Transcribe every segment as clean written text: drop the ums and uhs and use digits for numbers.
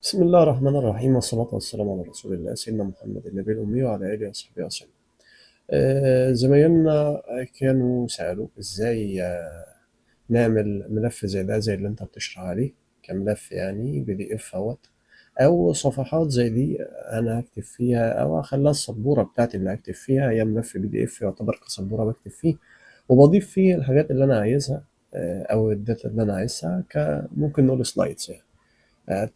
بسم الله الرحمن الرحيم، والصلاة والسلام على رسول الله سيدنا محمد النبي الأمي وعلى آله وصحبه وسلم. زمايلنا كانوا سألوا إزاي نعمل ملف زي ده، زي اللي أنت بتشرح عليه كملف، يعني PDF أو صفحات زي دي أنا هكتب فيها، أو أخليها السبورة بتاعتي اللي هكتب فيها، هي ملف PDF يعتبر كسبورة بكتب فيه وبضيف فيه الحاجات اللي أنا عايزها، أو الداتا اللي أنا عايزها، ممكن نقول سلايدز يعني.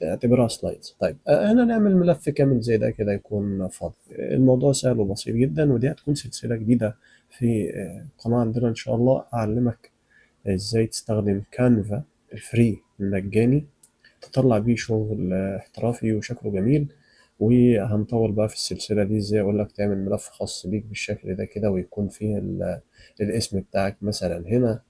اعتبرها سلايدز. طيب احنا نعمل ملف كامل زي ده كده يكون فاضي. الموضوع سهل وبسيط جدا، ودي هتكون سلسلة جديدة في القناة عندنا إن شاء الله. أعلمك إزاي تستخدم كانفا الفري المجاني، تطلع بيه شغل احترافي وشكله جميل. وهنطول بقى في السلسلة دي إزاي أقول لك تعمل ملف خاص بيك بالشكل ده كده، ويكون فيه الاسم بتاعك مثلا هنا،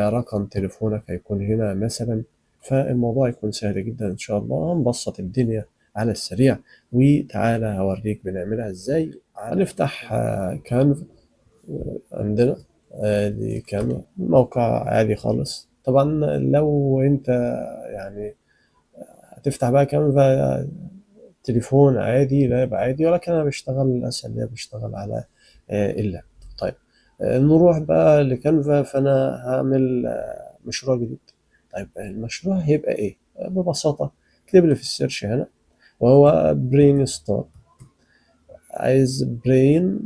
رقم تليفونك هيكون هنا مثلا. فالموضوع يكون سهل جدا إن شاء الله، هنبسط الدنيا على السريع. وتعالى هوريك بنعملها إزاي. هنفتح كانف عندنا. دي كانفا موقع عادي خالص. طبعا لو انت يعني هتفتح بقى كانفا تليفون عادي، لاب عادي، ولكن انا بشتغل اسهل بشتغل على اللاب. طيب نروح بقى لكانفا. فانا هعمل مشروع جديد. طيب المشروع هيبقى ايه؟ ببساطة اكتب لي في السيرش هنا، وهو برين ستور. عايز برين،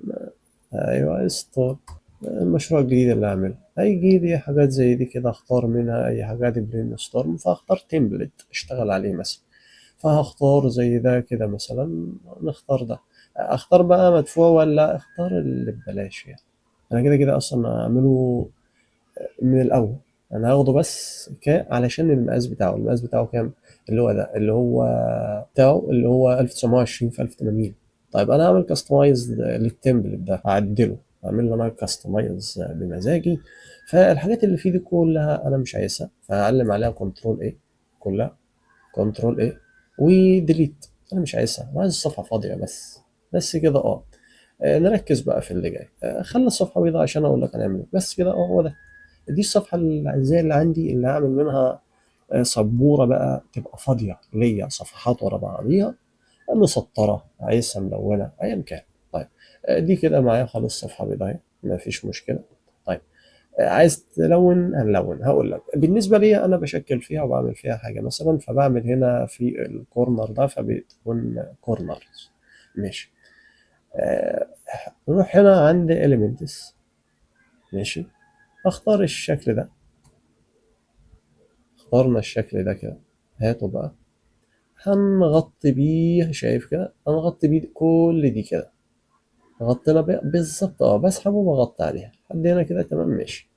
ايوه ستور. المشروع الجديد اللي هعمله هيجي لي حاجات زي دي كده، اختار منها اي حاجات برين ستورم، فاختار تمبلت اشتغل عليه مثلا. فهختار زي ده كده مثلا، نختار ده. اختار بقى مدفوع ولا اختار اللي ببلاش يعني؟ انا كده كده اصلا هعمله من الاول. انا هاخده بس علشان المقاس بتاعه كام؟ اللي هو ده، اللي هو بتاعه اللي هو 1920 في 1080. طيب انا هعمل كاستمايز للتمبلت ده، هعدله، هعمل له انا كاستمايز بمزاجي. فالحاجات اللي فيه دي كلها انا مش عايزها، فهعلم عليها كنترول ايه، كلها كنترول ايه وديليت. انا مش عايزها، انا عايز الصفحه فاضيه بس كده. نركز بقى في اللي جاي. خلي الصفحه بيضاء عشان اقول لك هنعمل ايه، بس كده. هو ده، دي الصفحة العزيزية اللي عندي، اللي هعمل منها سبورة بقى تبقى فاضية ليا، صفحات ورا بعضيها، مسطرة عايزها ملونة أيا كان. طيب دي كده معايا خالص، صفحة بيضاء مفيش مشكلة. طيب عايز تلون هنلون. هقول لك بالنسبة لي أنا بشكل فيها وبعمل فيها حاجة مثلا، فبعمل هنا في الكورنر ده فبتكون كورنرز. ماشي. آه، نروح هنا عند elements. ماشي. اختار الشكل ده. اخترنا الشكل ده كده، هاته بقى. هنغطي بيه، شايف كده، هنغطي بيه كل دي كده. غطينا بيه بالظبط، بسحبه وبغطي عليها لحد هنا كده تمام. ماشي.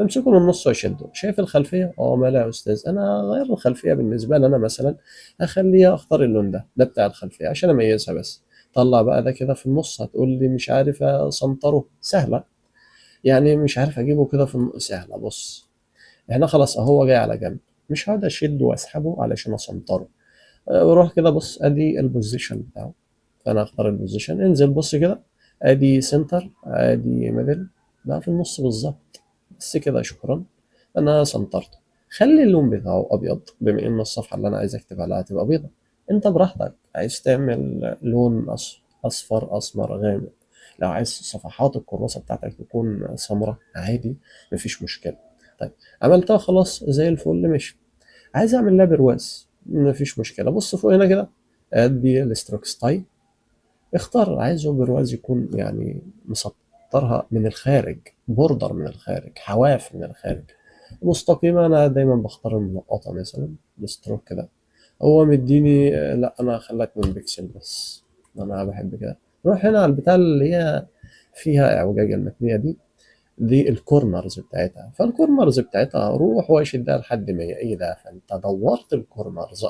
امسكه من النص واشده. شايف الخلفيه؟ مالها يا استاذ؟ انا هغير الخلفيه بالنسبه لي انا مثلا، اخليها، اختار اللون ده بتاع الخلفيه عشان اميزها بس. طلع بقى ده كده في النص. هتقول لي مش عارف اسنطره. سهله يعني، مش عارف اجيبه كده في النص. سهله. بص، احنا خلاص اهو جاي على جنب، مش هقعد اشده واسحبه علشان اسنطره. وروح كده بص، ادي البوزيشن بتاعه. فانا اختار البوزيشن، انزل بص كده، ادي سنتر، ادي ميدل، بقى في النص بالظبط. بس كده، شكرا. انا سنترته. خلي اللون بتاعه ابيض، بما ان الصفحه اللي انا عايز اكتب عليها هتبقى بيضه. انت براحتك، عايز تعمل لون اصفر، اسمر، غامق. لو عايز صفحات الكراسه بتاعتك تكون سمراء عادي، مفيش مشكله. طيب عملتها خلاص زي الفل. ماشي. عايز اعمل لها برواز، مفيش مشكله. بص فوق هنا كده، ادي الستروك ستايل. اختار عايزه برواز يكون يعني مسطرها من الخارج، بوردر من الخارج، حواف من الخارج. مستقيمة أنا دايما بختار المنقطة مثلا، الستروك كده. هو مديني لا، أنا خليها 2 بكسل بس، أنا بحب كده. نروح هنا على البتاع اللي هي فيها اعوجاج المتنية دي الكورنرز بتاعتها. فالكورنرز بتاعتها روح واشدها لحد ما هي ايه ده. فانت دورت الكورنرز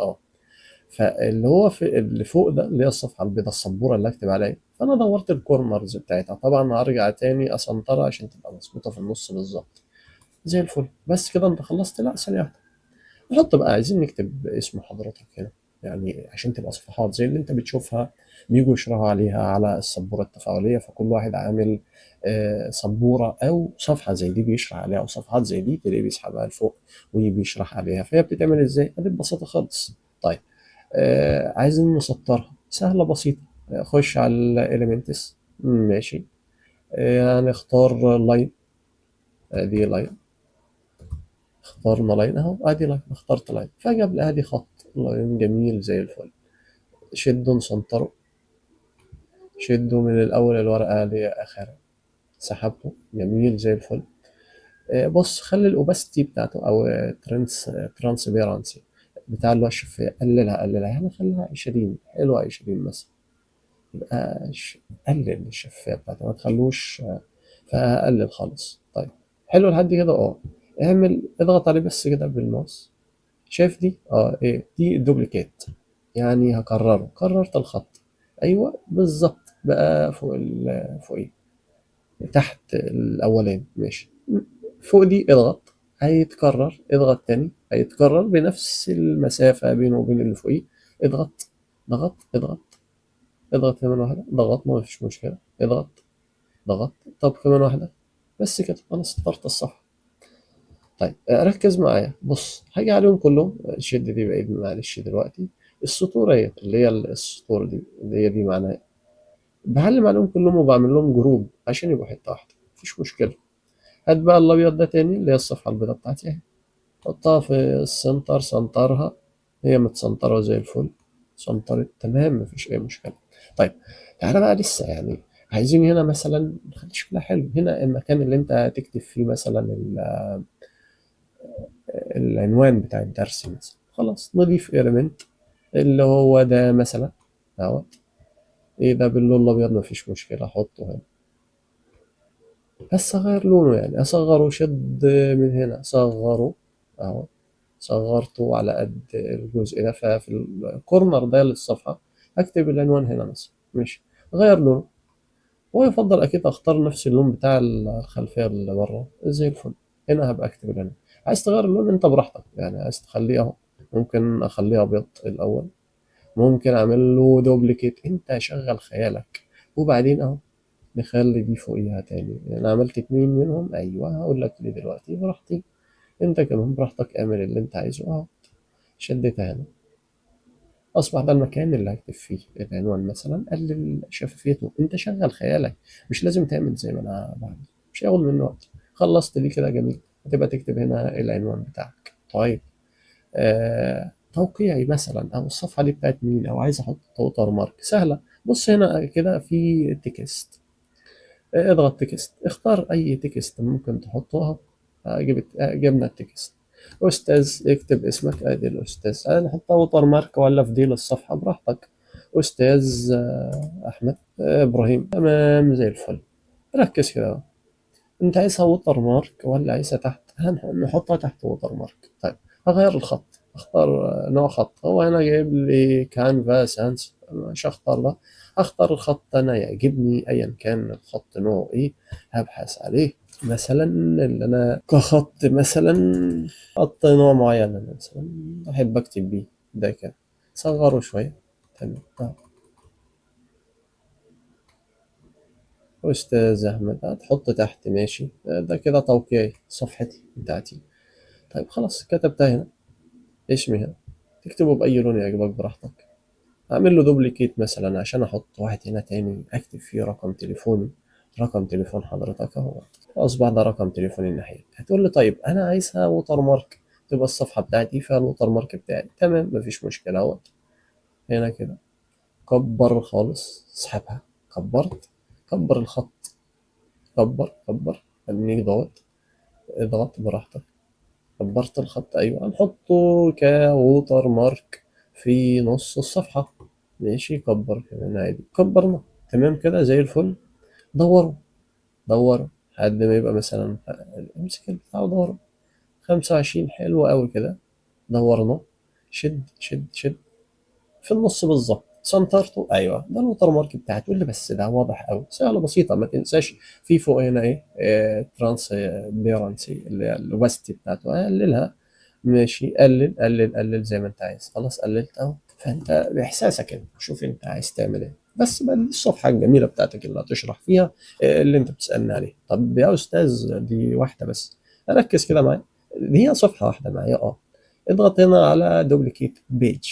فاللي هو في اللي فوق ده، اللي هي الصفحه البيضاء السبوره اللي اكتب عليها، فانا دورت الكورنرز بتاعتها. طبعا هرجع تاني اسنطرها عشان تبقى مظبوطه في النص بالظبط زي الفل. بس كده انت خلصت؟ لا، ثانيه واحده. نحط بقى، عايزين نكتب اسم حضرتك هنا، يعني عشان تبقى صفحات زي اللي انت بتشوفها بيجوا يشرحوا عليها على السبورة التفاعلية. فكل واحد عامل سبورة أو صفحة زي دي بيشرح عليها، أو صفحات زي دي تلاقيه بيسحبها لفوق ويجي يشرح عليها. فهي بتتعمل ازاي؟ دي ببساطة خالص. طيب عايزين نسطرها، سهلة بسيطة. خش على الإليمنتس، ماشي. هنختار لاين، ادي لاين، اخترنا لاين اهو، ادي لاين، اخترت لاين فجاب لي ادي خط لاين جميل زي الفل. شده نسنطره، شده من الاول الورقة لاخرها، سحبته جميل زي الفل. بص، خلي الاوباسيتي بتاعته او ترانسبيرانسي بتاع اللي هو الشفافية، قللها يعني، خليها 20، حلوة 20 مثلا. يبقى قلل الشفافية بتاعته، ما تخلوش فقلل خالص. طيب حلو لحد كده، اعمل اضغط عليه بس كده بالماوس. شايف دي؟ ايه دي؟ دوبليكيت، يعني هكرره، كررت الخط. ايوه بالظبط، بقى فوق فوق ايه، تحت الاولاني، ماشي. فوق دي اضغط، هيتكرر، اضغط تاني هيتكرر بنفس المسافة بينه وبين اللي فوقيه. اضغط، اضغط، اضغط كمان واحدة، ضغطنا مفيش مشكلة، اضغط، ضغط، طب كمان واحدة، بس كده انا سطرت الصفحة. طيب ركز معايا، بص هاجي عليهم كلهم، شد دي بعيد معلش دلوقتي. السطور اهي، اللي هي السطور دي اللي هي دي معناها إيه؟ بعلم عليهم كلهم وبعمل لهم جروب عشان يبقوا حتة واحدة، مفيش مشكلة. هات بقى الأبيض ده تاني، اللي هي الصفحة البيضاء بتاعتي اهي، حطها في السنتر، سنترها، هي متسنطرة زي الفل، سنطرت تمام، مفيش أي مشكلة. طيب تعالى بقى لسه يعني، عايزين هنا مثلا نخلي شكلها حلو، هنا المكان اللي انت هتكتب فيه مثلا العنوان بتاع الدرس مثلا، خلاص نضيف إيرمنت اللي هو ده مثلا اهوت. ايه ده باللون الأبيض، مفيش مشكلة، أحطه هنا، بس أغير لونه يعني، أصغره، شد من هنا صغره اهو، صغرته على قد الجزء ده، ففي الكورنر ده للصفحة هكتب العنوان هنا مثلا، ماشي. غير لونه، ويفضل أكيد أختار نفس اللون بتاع الخلفية اللي بره زي الفل. هنا هبقى أكتب العنوان. عايز تغير اللون أنت براحتك يعني، عايز تخليه أهو، ممكن أخليه أبيض الأول، ممكن أعمل له دوبليكيت، أنت شغل خيالك. وبعدين أهو نخلي دي فوقيها تاني، أنا عملت اتنين منهم، أيوه هقول لك ليه دلوقتي، براحتي. أنت كمان براحتك، اعمل اللي أنت عايزه أهو. شديتها هنا، أصبح ده المكان اللي هكتب فيه العنوان مثلا، قلل شفافيته، أنت شغل خيالك، مش لازم تعمل زي ما أنا بعمل، مش هياخد منه وقت. خلصت دي كده جميل، هتبقى تكتب هنا العنوان بتاعك. طيب توقيعي مثلا، أو الصفحة دي بتاعت مين، أو عايز أحط ووتر مارك، سهلة. بص هنا كده في تكست، اضغط تكست، اختار أي تكست ممكن تحطه أهو. جبنا التكست، أستاذ، اكتب اسمك، أدي الأستاذ، نحطها ووتر مارك ولا في دي للصفحة براحتك. أستاذ أحمد إبراهيم، تمام زي الفل. ركز كده بقى. أنت عايزها ووتر مارك ولا عايزها تحت؟ نحطها تحت ووتر مارك. طيب هغير الخط، اختار نوع خط، هو هنا جايب لي كانفا سانس، مش هختار ده، هختار الخط انا يعجبني ايا كان الخط نوعه ايه، هبحث عليه مثلا، اللي انا كخط مثلا، خط نوع معين انا مثلا احب اكتب بيه، ده كده صغره شويه، تمام. أستاذ أحمد هتحط تحت، ماشي، ده كده توقيعي صفحتي بتاعتي. طيب خلاص كتبتها هنا، اسمي هنا، تكتبه بأي لون يعجبك براحتك. أعمل له دوبليكيت مثلا عشان أحط واحد هنا تاني أكتب فيه رقم تليفوني، رقم تليفون حضرتك أهو، أصبح ده رقم تليفوني الناحية. هتقول لي طيب أنا عايزها ووتر مارك، تبقى الصفحة بتاعتي فيها الووتر مارك بتاعي، تمام مفيش مشكلة أهوت. هنا كده كبر خالص، اسحبها، كبرت، كبر الخط، كبر خليني ضغط، اضغط براحتك. كبرت الخط، أيوة هنحطه كووتر مارك في نص الصفحة، ماشي. كبر كمان عادي، كبرنا تمام كده زي الفل. دوروا، دوروا لحد ما يبقى مثلا، امسك البتاع ودوره، 25، حلو أوي كده. دورنا، شد في النص بالظبط، سنترته، ايوه ده الوتر مارك بتاعي. تقول لي بس ده واضح قوي، سهله بسيطه، ما تنساش في فوق هنا ايه، ترانس بيرنسي اللي هي الاوباستي بتاعته، قللها، ماشي. قلل زي ما انت عايز، خلاص قللت اهو. فانت باحساسك انت شوف انت عايز تعمل ايه، بس بقى دي الصفحه الجميله بتاعتك اللي هتشرح فيها اللي انت بتسالني عليه. طب يا استاذ دي واحده بس، ركز كده معايا، دي هي صفحه واحده معايا، اضغط هنا على دوبليكيت بيج،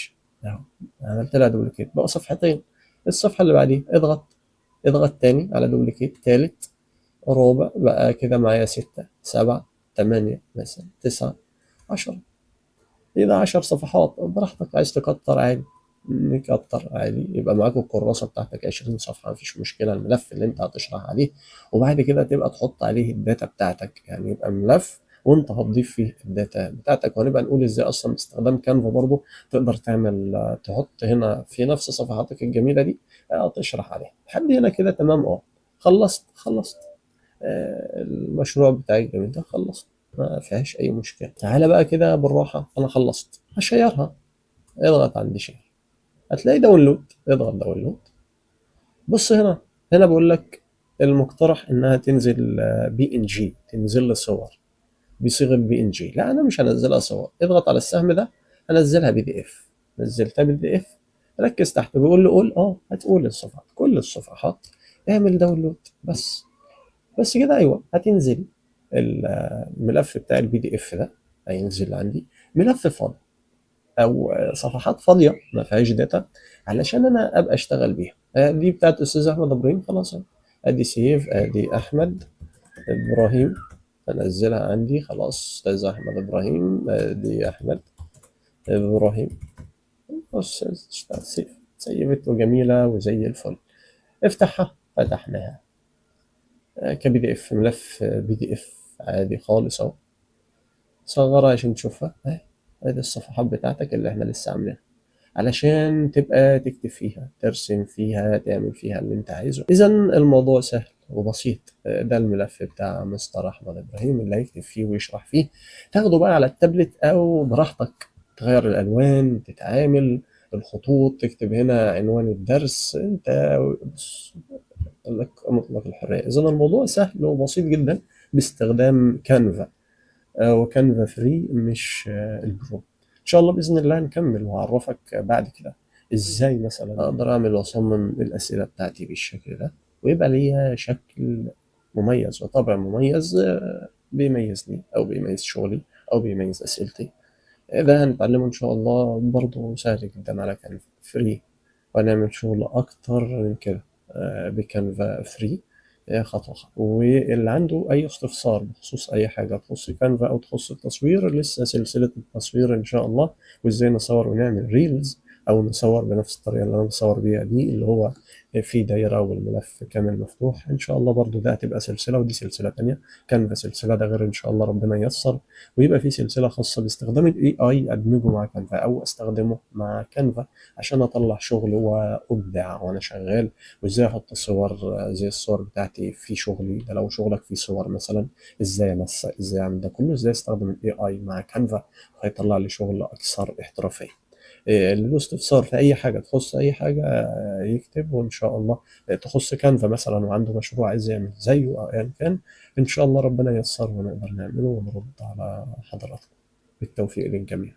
اهو عملت لها دوبليكيت بقى صفحتين. الصفحة اللي بعديها اضغط تاني على دوبليكيت تالت رابع بقى كده معايا 6 7 8 مثلا 9 10. يبقى 10 صفحات براحتك، عايز تكتر عادي نكتر عادي. يبقى معاك الكراسة بتاعتك 20 صفحة مفيش مشكلة، الملف اللي انت هتشرح عليه. وبعد كده تبقى تحط عليه الداتا بتاعتك، يعني يبقى ملف وانت هتضيف فيه الداتا بتاعتك. وهنبقى نقول ازاي اصلا باستخدام كانفا برضه تقدر تعمل تحط هنا في نفس صفحاتك الجميلة دي تشرح عليها. لحد هنا كده تمام. خلصت المشروع بتاعي الجميل ده خلصت، ما فيهاش اي مشكله. تعالى بقى كده بالراحه، انا خلصت هشيرها. اضغط عند شير، هتلاقي داونلود، اضغط داونلود. بص هنا بقول لك المقترح انها تنزل بي ان جي، تنزل لي صور بصيغه بي ان جي. لا انا مش هنزلها صور، اضغط على السهم ده هنزلها بي دي اف. نزلتها بي دي اف. ركز تحت بيقول لي قول هتقول الصفحات كل الصفحات اعمل داونلود بس كده. ايوه هتنزل الملف بتاع البي دي اف ده، هينزل عندي ملف فاضي او صفحات فاضيه ما فيهاش داتا علشان انا ابقى اشتغل بيها. دي بتاعت استاذ احمد ابراهيم خلاص أهي. ادي سيف، ادي احمد ابراهيم انزلها عندي خلاص. استاذ احمد ابراهيم، ادي احمد ابراهيم. بص اشتغل سيف، سيبت وجميله وزي الفل. افتحها، فتحناها كبي دي اف، ملف بي دي اف عادي خالص اهو. صغرها عشان تشوفها اهي. ادي الصفحات بتاعتك اللي احنا لسه عاملينها علشان تبقى تكتب فيها ترسم فيها تعمل فيها اللي انت عايزه. اذا الموضوع سهل وبسيط. ده الملف بتاع مستر احمد ابراهيم اللي هيكتب فيه ويشرح فيه. تاخده بقى على التابلت او براحتك، تغير الالوان، تتعامل الخطوط، تكتب هنا عنوان الدرس انت. بص، لك مطلق الحرية. اذا الموضوع سهل وبسيط جدا باستخدام كانفا. وكانفا فري مش البرو. ان شاء الله باذن الله نكمل وهعرفك بعد كده ازاي مثلا اقدر اعمل واصمم الاسئله بتاعتي بالشكل ده، ويبقى ليها شكل مميز وطبع مميز بيميزني او بيميز شغلي او بيميز اسئلتي. ده هنتعلمه ان شاء الله، برضه سهل جدا على كانفا فري. وهنعمل شغل اكتر من كده بكانفا فري خطوة خطوة. واللي عنده أي استفسار بخصوص أي حاجة تخص كانفا أو تخص التصوير، لسه سلسلة التصوير إن شاء الله، وإزاي نصور ونعمل ريلز أو نصور بنفس الطريقة اللي أنا بصور بيها دي، اللي هو في دايرة والملف كامل مفتوح. إن شاء الله برضو ده هتبقى سلسلة ودي سلسلة تانية. كانفا سلسلة ده غير إن شاء الله ربنا ييسر. ويبقى في سلسلة خاصة باستخدام ال AI أدمجه مع كانفا أو أستخدمه مع كانفا عشان أطلع شغل وأبدع وأنا شغال. وازاي احط صور زي الصور بتاعتي في شغلي ده. لو شغلك فيه صور مثلا، ازاي انسق، ازاي اعمل ده كله، ازاي استخدم الاي اي مع كانفا هيطلع لي شغل اكثر احترافيه. اللي له استفسار في اي حاجه تخص اي حاجه يكتب، وان شاء الله تخص كانفا مثلا وعنده مشروع عايز يعمل زيه او ايا كان، ان شاء الله ربنا ييسر ونقدر نعمله ونرد على حضراتكم. بالتوفيق للجميع.